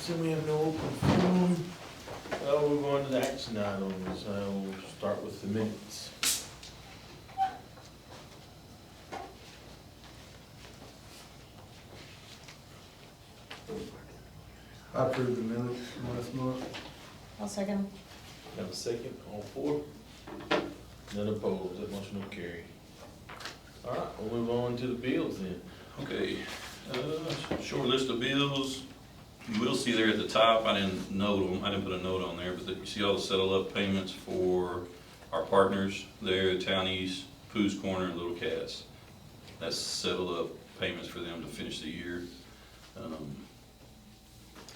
So we have no open forum. We're going to the action items. We'll start with the minutes. I approve the minutes from last month. I'll second. Have a second, all four? None opposed, that motion will carry. All right, we'll move on to the bills then. Okay, short list of bills. You will see there at the top, I didn't note them, I didn't put a note on there, but you see all the settle up payments for our partners there, Town East, Pooh's Corner, and Little Cats. That's settle up payments for them to finish the year.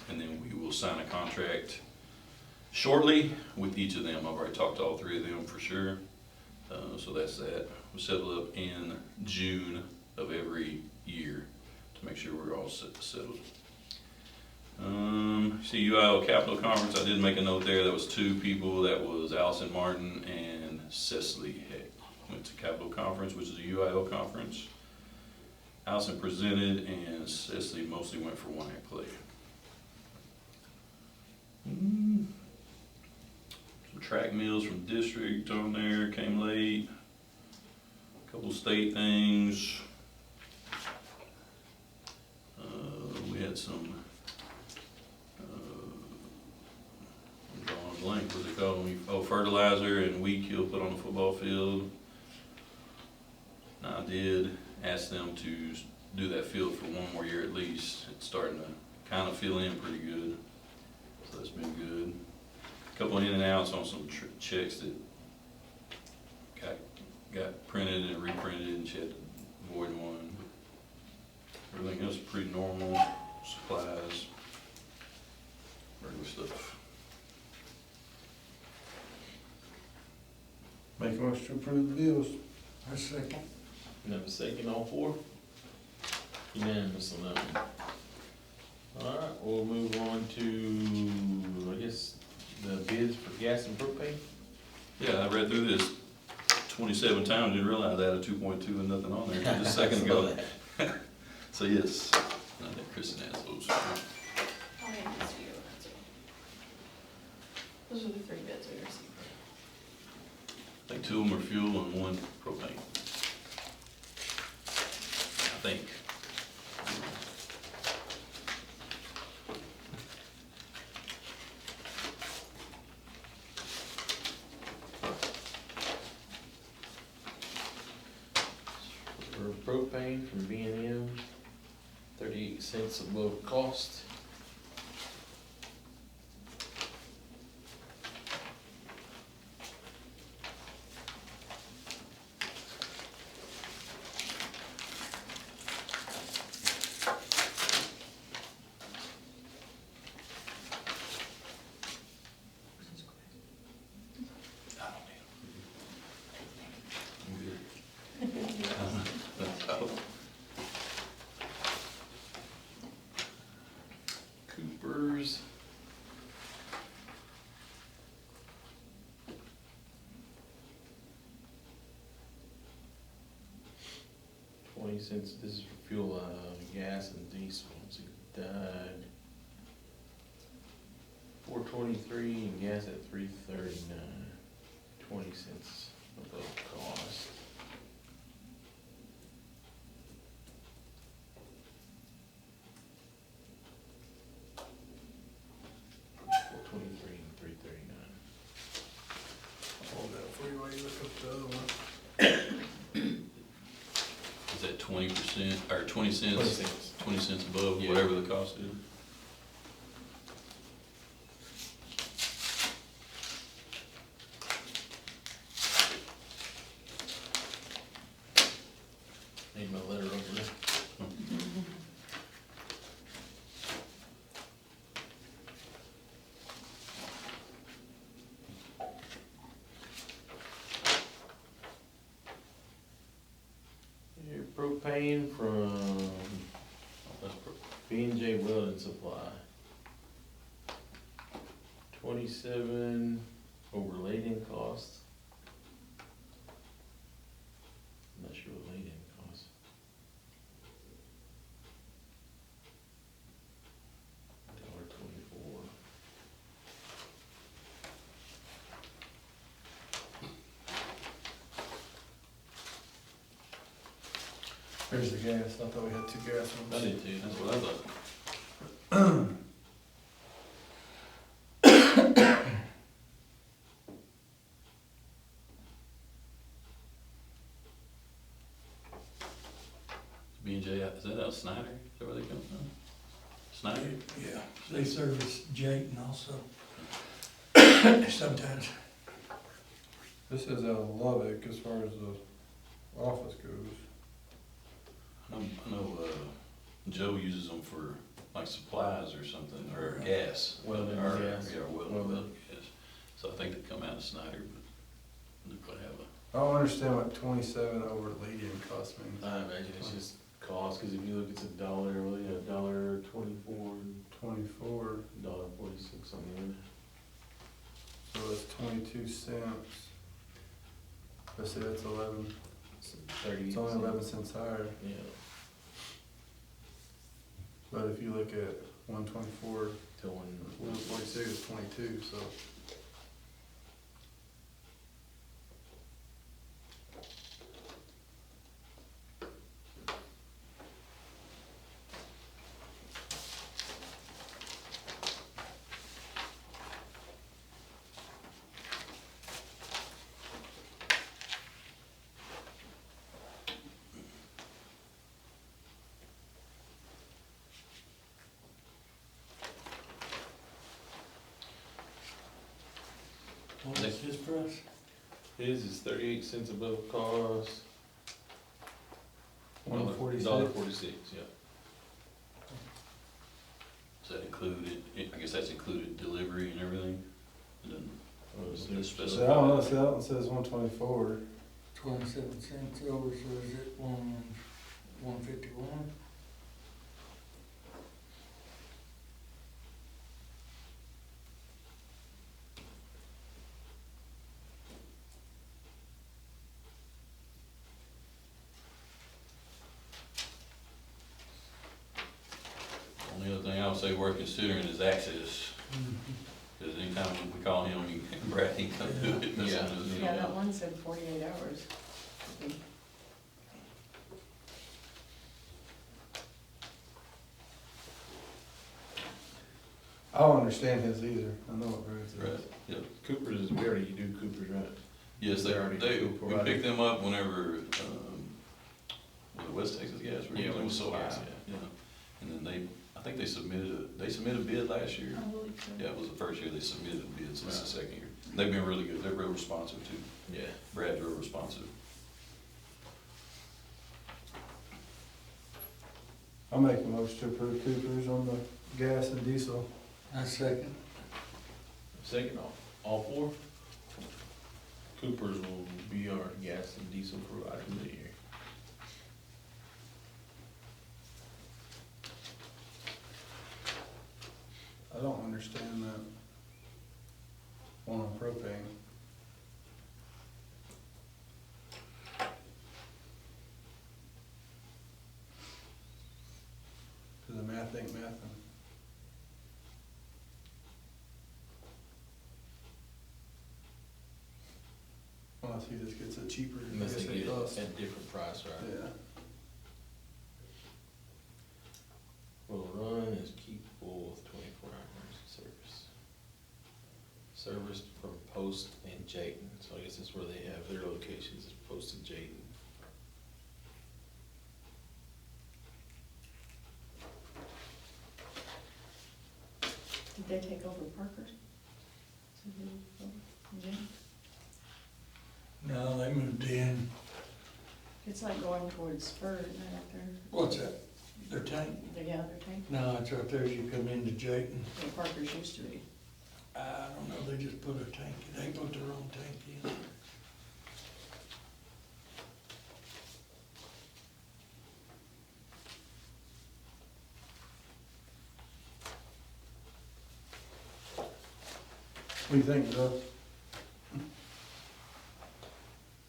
And then we will sign a contract shortly with each of them. I've already talked to all three of them for sure. So that's that. We settle up in June of every year to make sure we're all settled. See UIL Capital Conference, I did make a note there. That was two people. That was Allison Martin and Cecily Heck. Went to Capital Conference, which is a UIL conference. Allison presented and Cecily mostly went for one act play. Some track meals from district on there, came late. A couple state things. We had some, I'm drawing a blank, what's it called? Fertilizer and weed kill put on the football field. Now I did ask them to do that field for one more year at least. It's starting to kind of fill in pretty good. So that's been good. A couple of in and outs on some checks that got printed and reprinted, and she had to void one. Everything else is pretty normal. Supplies, regular stuff. Make a motion to approve the bills. I second. Have a second, all four? Unanimous on that one. All right, we'll move on to, I guess, the bids for gas and propane. Yeah, I read through this 27 times, didn't realize I had a 2.2 and nothing on there just a second ago. So yes, I think Kristen has those. I'll hand this to you. Those are the three bids we received. I think two of them are fuel and one propane. I think. For propane from B&M, 38 cents above cost. Coopers. $0.20, this is for fuel, gas and diesel, so it died. $4.23 and gas at $3.39, 20 cents above cost. $4.23 and $3.39. Hold that for you while you look up the other one. Is that 20% or 20 cents? 20 cents. 20 cents above Yeah. whatever the cost is. Need my letter over there. Your propane from B&J Welding Supply. 27 over laid-in cost. I'm not sure what laid-in costs. $1.25. Here's the gas, I thought we had two gas I ones. did too. That's what I thought. B&J, is that out of Snyder? Is that where they come from? Snyder? Yeah, they service Jayton also. Sometimes. This is out of Lubbock as far as the office goes. I know, Joe uses them for like supplies or something, or gas. Welding Or, gas. Yeah, Welding. welding gas. So I think they come out of Snyder, but they could have a, I don't understand what 27 over Ladian cost me. I imagine it's just cost, cause if you look, it's $1, really, $1.24, 24, $1.46 on the end. so it's 22 cents. Let's say that's 11. It's 30 It's only 11 cents higher. Yeah. But if you look at 124, Till 146 is 22, so. What is his price? His is 38 cents above cost. 146. $1.46, yeah. does that include, I guess that's included delivery and everything? And then So it's So I specified. don't know, see that one says 124. 27 cents over, so is it 151? Only other thing I would say worth considering is access, because anytime we call him, Brad, he come do it. That's Yeah. one of the- Yeah, that one said 48 hours. I don't understand his either. I know what Brad's Right, is. yeah. Cooper's is, we already do Cooper's, right? Yes, They're already we provided. pick them up whenever, was it West Texas Gas? Yeah, It was so high, West Texas, yeah. And then I think they submitted a bid last year. Holy cow. Yeah, it was the first year they submitted a bid, so it's the second year. They've been really good, they're real responsive too. Yeah. Brad's real responsive. I'll make a motion to approve Cooper's on the gas and diesel. I second. Second, all four? Cooper's will be our gas and diesel provider for the year. I don't understand that one on propane. Cause the math ain't mathin'. Unless he just gets it cheaper. I Unless guess they get it does. at a different price, right? Yeah. Will run is capable of 24 hours of service. Serviced from Post and Jayton, so I guess that's where they have their locations, is Post and Jayton. Did they take over Parker's? Yeah. No, they moved in. It's like going towards Spur, isn't it, up there? What's that? Their tank? Yeah, their tank. No, it's right there as you come into Jayton. Where Parker's used to be. I don't know, they just put a tank, they put their own tank in. What do you think, Joe?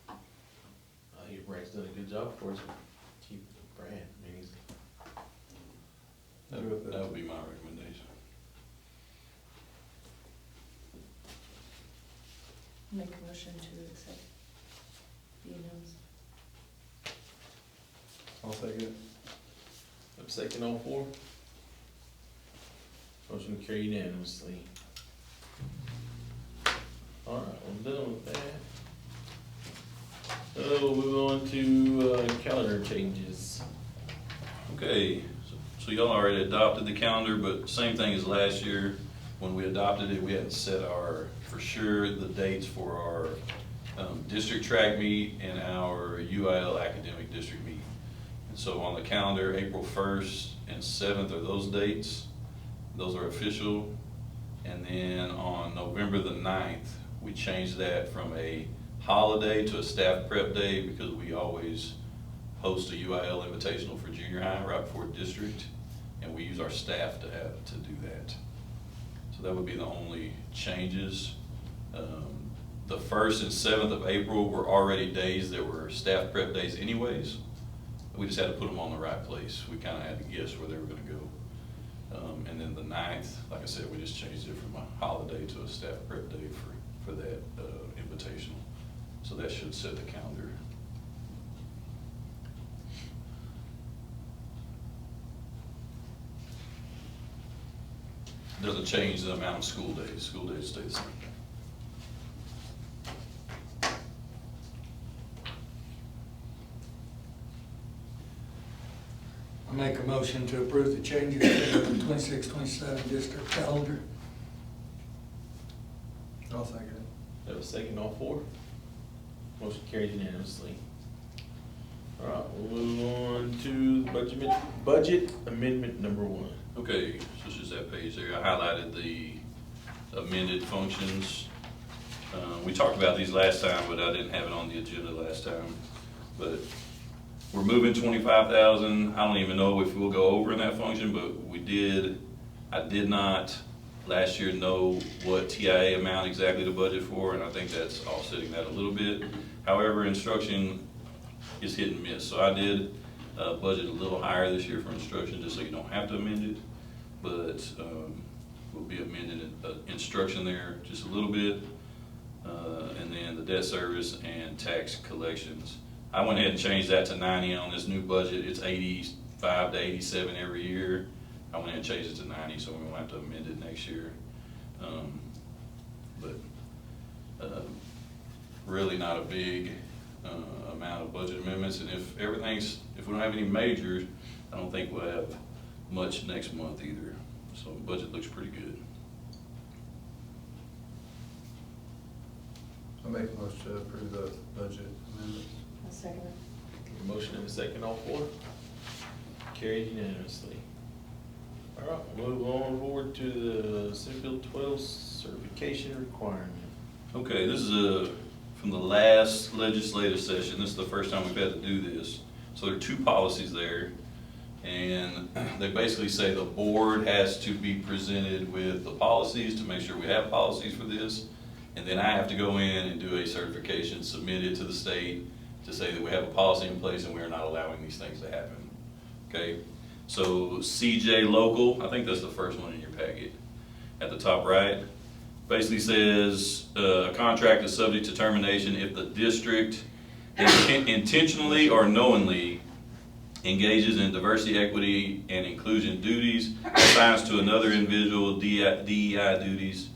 I think Brad's done a good job for us. Keep Brad, I mean, he's, That would be my recommendation. Make a motion to accept the emails. I'll take it. Have a second on four? Motion carried unanimously. Alright, we're done with that. So we'll move on to, calendar changes. Okay, so y'all already adopted the calendar, but same thing as last year. When we adopted it, we had to set for sure, the dates for our district track meet and our UIL academic district meet. And so on the calendar, April 1st and 7th are those dates. Those are official. And then on November the 9th, we changed that from a holiday to a staff prep day because we always host a UIL invitational for junior high right before district, and we use our staff to do that. So that would be the only changes. The 1st and 7th of April were already days that were staff prep days anyways. We just had to put them on the right place. We kind of had to guess where they were gonna go. And then the 9th, like I said, we just changed it from a holiday to a staff prep day for that invitational. So that should set the calendar. Doesn't change the amount of school days. School days stay the same. I make a motion to approve the changes to the 26-27 district calendar. I'll second it. Have a second on four? Motion carried unanimously. Alright, we'll move on to budget amendment number 1. Okay, so it's just that page there. I highlighted the amended functions. We talked about these last time, but I didn't have it on the agenda last time. But we're moving 25,000. I don't even know if we'll go over in that function, but I did not last year know what TIA amount exactly to budget for, and I think that's offsetting that a little bit. However, instruction is hit and miss. So I did budget a little higher this year for instruction, just so you don't have to amend it. But we'll be amending instruction there just a little bit. And then the debt service and tax collections. I went ahead and changed that to 90 on this new budget. It's 85 to 87 every year. I went ahead and changed it to 90, so we won't have to amend it next year. Really not a big amount of budget amendments, and if we don't have any majors, I don't think we'll have much next month either. So the budget looks pretty good. I'll make a motion to approve the budget amendments. I'll second it. Motion and a second on four? Carried unanimously. Alright, we'll move on forward to the Senate 12 certification requirement. Okay, this is from the last legislative session. This is the first time we've had to do this. So there are two policies there, and they basically say the board has to be presented with the policies to make sure we have policies for this, and then I have to go in and do a certification, submit it to the state to say that we have a policy in place and we are not allowing these things to happen. Okay, so CJ Local, I think that's the first one in your packet at the top right, basically says a contract is subject to termination if the district intentionally or knowingly engages in diversity, equity, and inclusion duties, assigns to another individual DEI duties.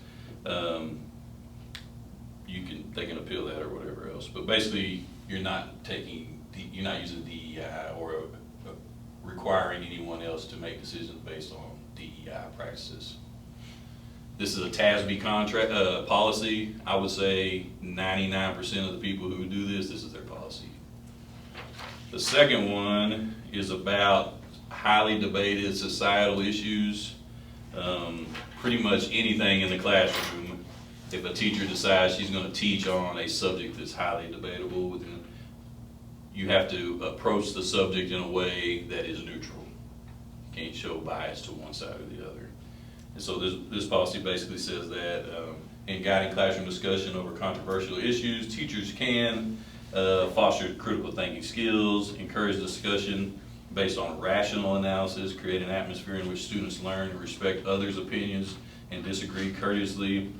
They can appeal that or whatever else, but basically you're not using DEI or requiring anyone else to make decisions based on DEI practices. This is a TASB contract policy. I would say 99% of the people who do this is their policy. The second one is about highly debated societal issues. Pretty much anything in the classroom. If a teacher decides she's going to teach on a subject that's highly debatable, you have to approach the subject in a way that is neutral. You can't show bias to one side or the other. And so this policy basically says that in guiding classroom discussion over controversial issues, teachers can foster critical thinking skills, encourage discussion based on rational analysis, create an atmosphere in which students learn and respect others' opinions and disagree courteously,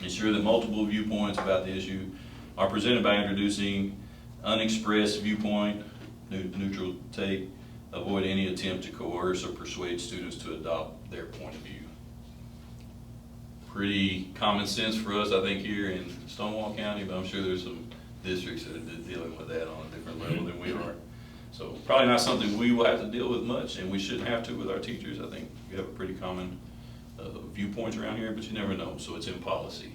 ensure that multiple viewpoints about the issue are presented by introducing unexpressed viewpoint, neutral take, avoid any attempt to coerce or persuade students to adopt their point of view. Pretty common sense for us, I think, here in Stonewall County, but I'm sure there's some districts that are dealing with that on a different level than we are. So probably not something we will have to deal with much, and we shouldn't have to with our teachers. I think we have a pretty common viewpoints around here, but you never know, so it's in policy.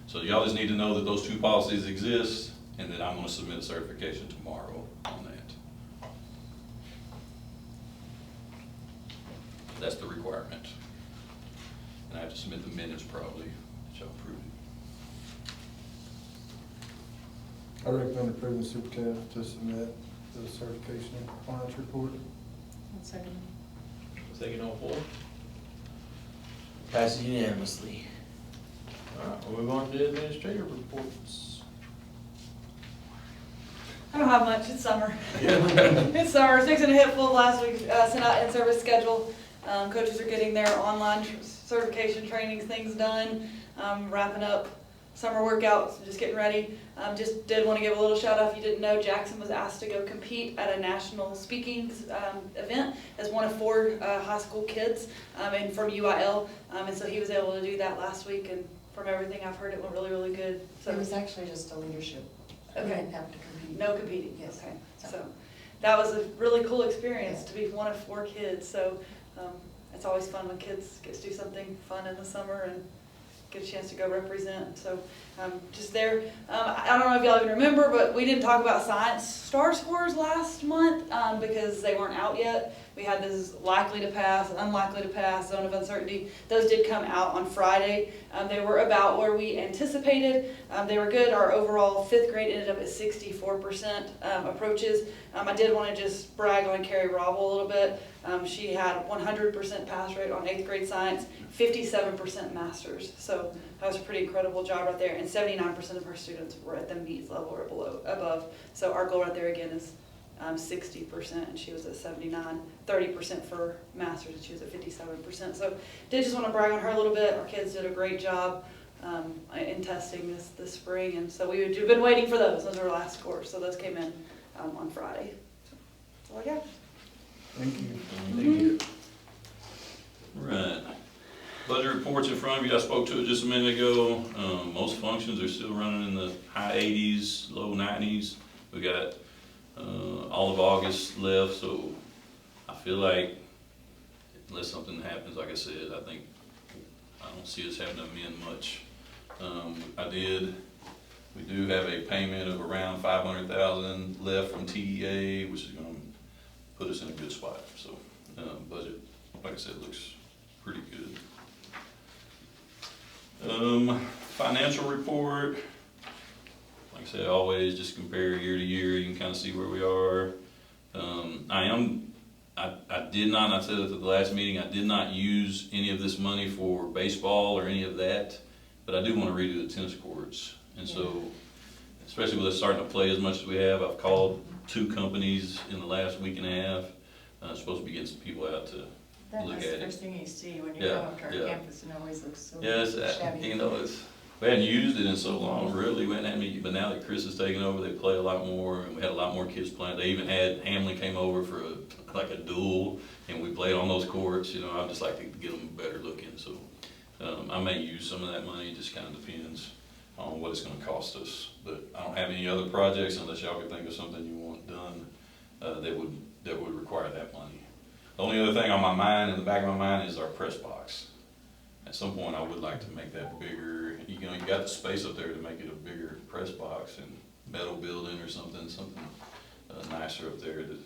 So y'all just need to know that those two policies exist, and that I'm gonna submit a certification tomorrow on that. That's the requirement. And I have to submit the minutes probably, that y'all approve it. I recommend approving the superintendent to submit the certification and compliance report. One second. Second on floor. Passes unanimously. All right, we'll move on to administrative reports. I don't have much, it's summer. It's summer, it's fixing to hit full last week, sent out in-service schedule. Coaches are getting their online certification trainings, things done, wrapping up summer workouts, just getting ready. Just did want to give a little shout out, if you didn't know, Jackson was asked to go compete at a national speaking event as one of 4 high school kids and from UIL. And so he was able to do that last week, and from everything I've heard, it went really, really good. So It was actually just a leadership. Okay. We didn't have to compete. no competing, Yes. okay. So that was a really cool experience to be one of 4 kids. So it's always fun when kids get to do something fun in the summer and get a chance to go represent. So just there, I don't know if y'all even remember, but we didn't talk about science star scores last month because they weren't out yet. We had this likely to pass, unlikely to pass, zone of uncertainty. Those did come out on Friday. They were about where we anticipated. They were good. Our overall 5th grade ended up at 64% approaches. I did want to just brag on Carrie Robble a little bit. She had 100% pass rate on 8th grade science, 57% masters. So that was a pretty incredible job right there. And 79% of our students were at the MEES level or above. So our goal right there again is 60%, and she was at 79, 30% for masters, and she was at 57%. So did just want to brag on her a little bit. Our kids did a great job in testing this spring, and so we've been waiting for those. Those are our last scores, so those came in on Friday. So that's all I got. Thank you. Thank you. Right. Budget reports in front of you, I spoke to it just a minute ago. Most functions are still running in the high 80s, low 90s. We got all of August left, so I feel like unless something happens, like I said, I don't see us having to amend much. We do have a payment of around $500,000 left from TEA, which is gonna put us in a good spot. So, budget, like I said, looks pretty good. Financial report, like I said, always just compare year to year, you can kind of see where we are. I did not, and I said it at the last meeting, I did not use any of this money for baseball or any of that, but I do want to redo the tennis courts. And so, especially with us starting to play as much as we have, I've called 2 companies in the last week and a half. Supposed to be getting some people out to That look was at the it. first thing you see when you Yeah, go up to our yeah. campus, and it always looks so Yes, shabby. you know, we hadn't used it in so long, really, we hadn't had any, but now that Chris has taken over, they play a lot more, and we had a lot more kids playing. They even had, Hamlin came over for a duel, and we played on those courts. You know, I'd just like to get them better looking, so I may use some of that money, it just kind of depends on what it's gonna cost us. But I don't have any other projects unless y'all can think of something you want done that would require that money. The only other thing on my mind, in the back of my mind, is our press box. At some point, I would like to make that bigger. You know, you got the space up there to make it a bigger press box and metal building or something nicer up there. That's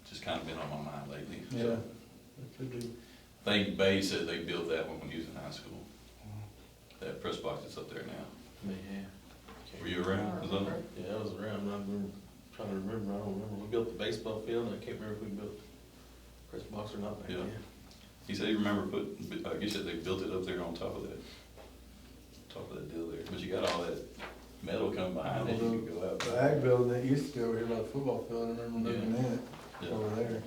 just kind of been on my mind lately. Yeah, So, it could be. I think Bay said they built that one when he was in high school. That press box that's up there now. Yeah. Were you around? Was that- Yeah, I was around. I don't remember. We built the baseball field, and I can't remember if we built press box or not back Yeah. then. He said he remembered I guess they built it up there on top of that deal there. But you got all that metal coming behind it, you can go out. The ag building that used to be over here by the football field, I remember looking at it Yeah. over there.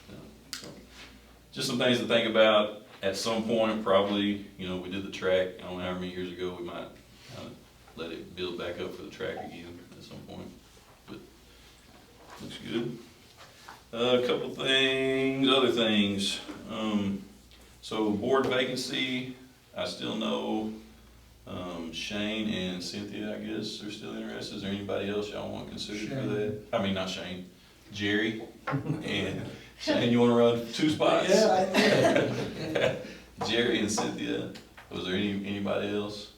Yeah. So, just some things to think about. At some point, probably, you know, we did the track, I don't know how many years ago, we might let it build back up for the track again at some point. But Looks good. A couple things, other things. So board vacancy, I still know, Shane and Cynthia, I guess, are still interested. Is there anybody else y'all want considered for that? I mean, not Shane, Jerry. And Shane, you wanna run 2 spots? Yeah, Jerry and Cynthia. Was there anybody else?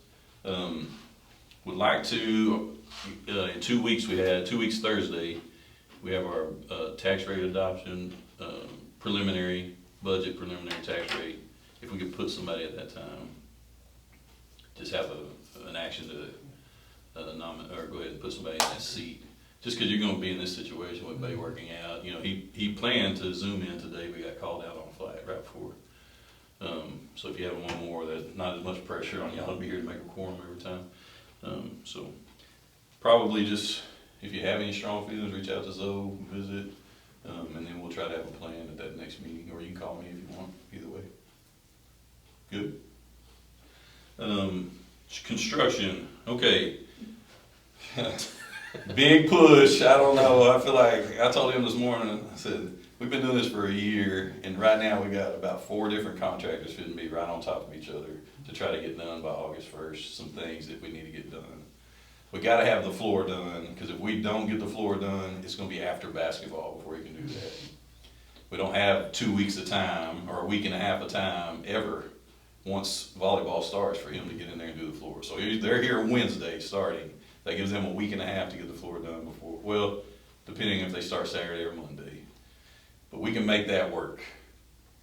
Would like to, in 2 weeks 2 weeks Thursday, we have our tax rate adoption, preliminary tax rate. If we could put somebody at that time, just have an action to nominate, or go ahead and put somebody in that seat. Just because you're going to be in this situation with Bay working out. You know, he planned to Zoom in today, but got called out on flight right before. So if you have one more, there's not as much pressure on y'all to be here to make a quorum every time. So probably just, if you have any strong feelings, reach out to Zoe, visit, and then we'll try to have a plan at that next meeting, or you can call me if you want, either way. Good. Construction, okay. Big push, I don't know, I feel like, I told him this morning, I said, we've been doing this for a year, and right now we got about 4 different contractors fitting to be right on top of each other to try to get done by August 1st, some things that we need to get done. We gotta have the floor done, because if we don't get the floor done, it's gonna be after basketball before you can do that. We don't have 2 weeks of time, or a week and a half of time, ever, once volleyball starts, for him to get in there and do the floor. So they're here Wednesday starting. That gives them a week and a half to get the floor done before, well, depending if they start Saturday or Monday. But we can make that work.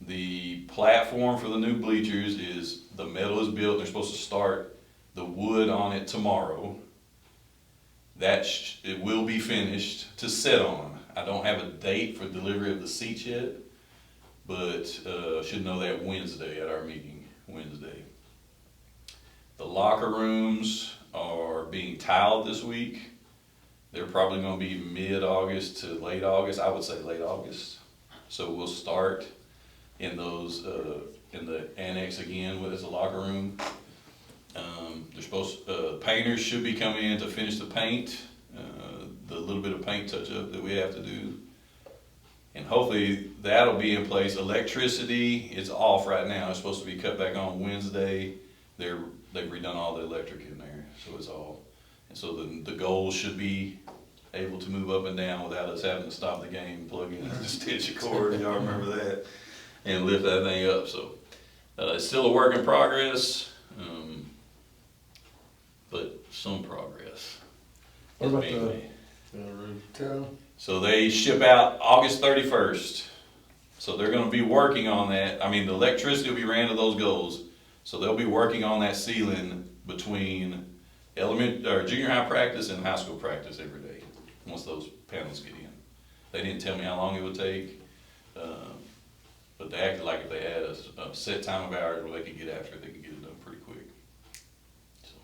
The platform for the new bleachers is, the metal is built, they're supposed to start the wood on it tomorrow. It will be finished to sit on. I don't have a date for delivery of the seats yet, but should know that Wednesday at our meeting, Wednesday. The locker rooms are being tiled this week. They're probably gonna be mid-August to late August, I would say late August. So we'll start in those, in the annex again as a locker room. Painters should be coming in to finish the paint, the little bit of paint touch-up that we have to do. And hopefully that'll be in place. Electricity is off right now. It's supposed to be cut back on Wednesday. They've redone all the electric in there, so it's all. And so the goal should be able to move up and down without us having to stop the game, plug in and stitch a cord, y'all remember that? And lift that thing up, so. It's still a work in progress, but some progress. What about Being the made. town? So they ship out August 31st. So they're gonna be working on that. I mean, the electricity will be ran to those goals. So they'll be working on that ceiling between junior high practice and high school practice every day, once those panels get in. They didn't tell me how long it would take, but they acted like if they had a set time of hours where they could get after it, they could get it done pretty quick. So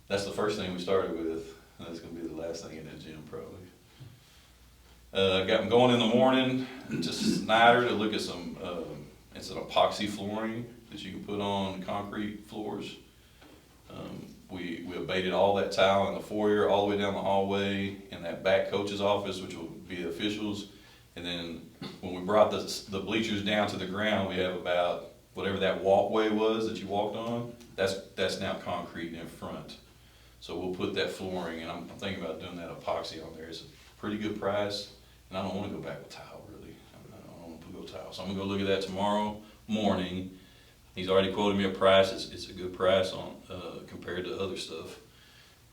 that's the first thing we started with, and that's gonna be the last thing in that gym probably. Got them going in the morning to Snyder to look at some, it's an epoxy flooring that you can put on concrete floors. We abated all that tile in the foyer, all the way down the hallway, in that back coach's office, which will be the officials. And then when we brought the bleachers down to the ground, we have about, whatever that walkway was that you walked on, that's now concrete in front. So we'll put that flooring, and I'm thinking about doing that epoxy on there. It's a pretty good price, and I don't wanna go back with tile, really. I don't wanna go tile. So I'm gonna go look at that tomorrow morning. He's already quoted me a price. It's a good price on compared to other stuff,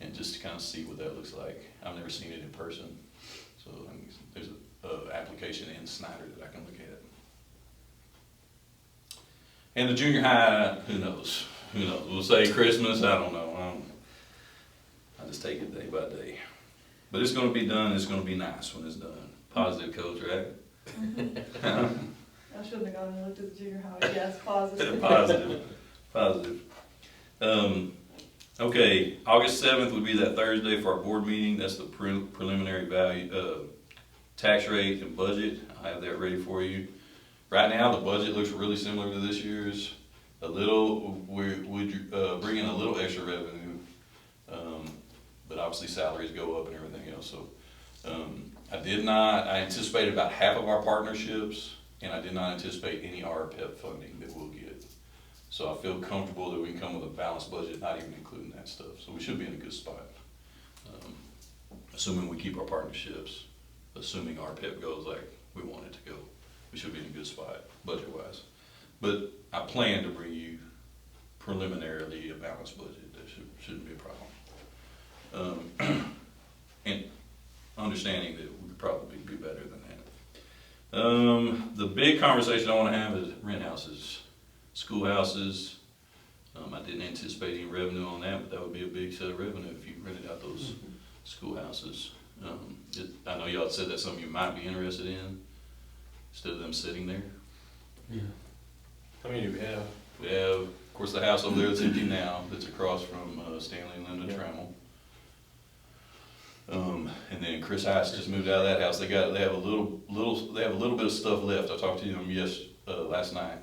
and just to kind of see what that looks like. I've never seen it in person, so there's an application in Snyder that I can look at. And the junior high, who knows? Who knows? We'll say Christmas. I don't know. I just take it day by day. But it's going to be done. It's going to be nice when it's done. Positive, coach, right? I shouldn't have gone and looked at the junior high, yes, positive. Positive. Okay, August 7th would be that Thursday for our board meeting. That's the preliminary value, tax rate and budget. I have that ready for you. Right now, the budget looks really similar to this year's. We bring in a little extra revenue, but obviously salaries go up and everything else. So I anticipated about half of our partnerships, and I did not anticipate any RPEP funding that we'll get. So I feel comfortable that we can come with a balanced budget, not even including that stuff. So we should be in a good spot. Assuming we keep our partnerships, assuming RPEP goes like we want it to go, we should be in a good spot budget-wise. But I plan to bring you preliminarily a balanced budget. That shouldn't be a problem. And understanding that we could probably be better than that. The big conversation I want to have is rent houses, schoolhouses. I didn't anticipate any revenue on that, but that would be a big set of revenue if you rented out those schoolhouses. I know y'all said that's something you might be interested in, instead of them sitting there. Yeah. How many do we have? We have, of course, the house over there that's empty now, that's across from Stanley and Linda Trammell. And then Chris Heiss just moved out of that house. They have a little bit of stuff left. I talked to them last night,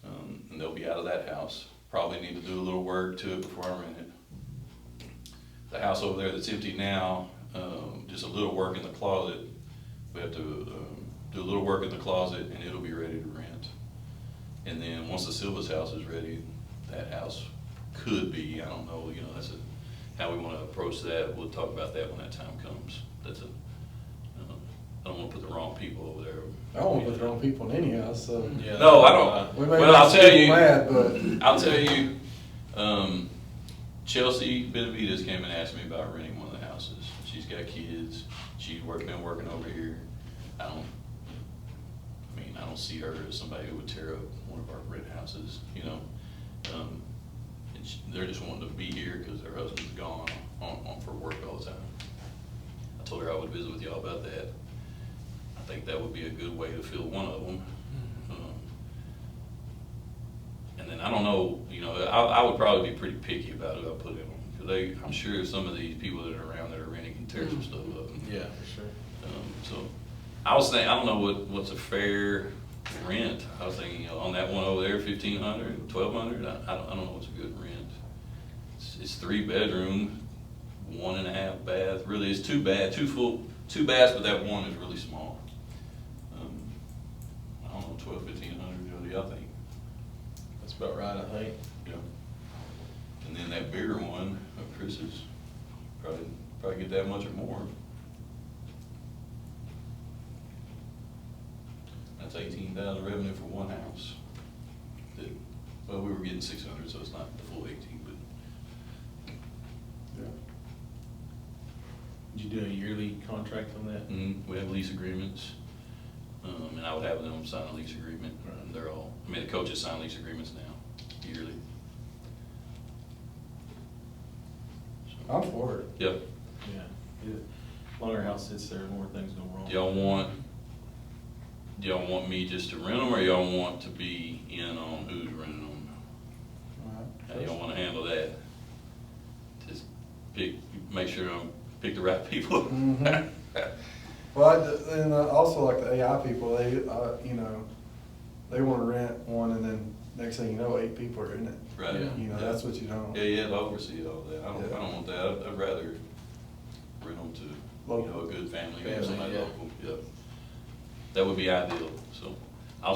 and they'll be out of that house. Probably need to do a little work to it before I rent it. The house over there that's empty now, just a little work in the closet. We have to do a little work in the closet, and it'll be ready to rent. And then once the Silva's house is ready, that house could be, I don't know, that's how we want to approach that. We'll talk about that when that time comes. I don't want to put the wrong people over there. I don't want to put the wrong people in any house, so. Yeah. No, I don't. We may Well, not I'll tell you. mad, but I'll tell you, Chelsea Benavides came and asked me about renting one of the houses. She's got kids. She's been working over here. I don't see her as somebody who would tear up one of our rent houses, they're just wanting to be here because their husband's gone on for work all the time. I told her I would visit with y'all about that. I think that would be a good way to fill one of them. And then I don't know, I would probably be pretty picky about who I put in them, because I'm sure some of these people that are around that are renting can tear some stuff up. Yeah, for sure. So I was thinking, I don't know what's a fair rent. I was thinking, on that one over there, $1,500, $1,200. I don't know what's a good rent. It's 3 bedroom, 1.5 bath. Really, it's 2 baths, but that one is really small. I don't know, $1,200, $1,500. What do y'all think? That's about right, I think. Yeah. And then that bigger one of Chris's, probably get that much or more. That's 18,000 revenue for one house. Well, we were getting 600, so it's not the full 18, but. yeah. Did you do a yearly contract on that? We have lease agreements, and I would have them sign a lease agreement. They're all, the coaches sign lease agreements now, yearly. So, I'm for it. yep. Yeah. The longer house sits there, the more things go wrong. Do y'all want me just to rent them, or y'all want to be in on who's renting them? How y'all want to handle that? Just make sure I pick the right people. Mhm. Well, and also like the AI people, they want to rent one, and then next thing you know, 8 people are in it. Right. Yeah. That's what you don't. Yeah, you have to oversee all that. I don't want that. I'd rather rent them to, a good family or somebody yeah. local. Yep. That would be ideal. So I'll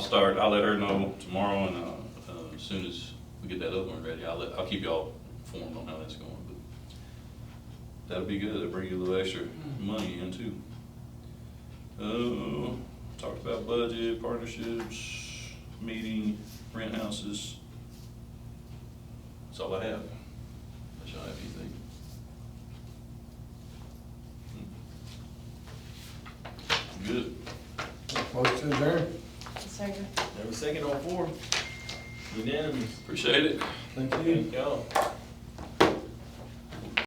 let her know tomorrow, and as soon as we get that other one ready, I'll keep y'all informed on how that's going. But that'll be good. That'll bring you a little extra money in too. Talked about budget, partnerships, meeting, rent houses. That's all I have. Unless y'all have anything. Good. Motion to adjourn. Second. Have a second on 4. Unanimous. Appreciate it. Thank you. Thank y'all.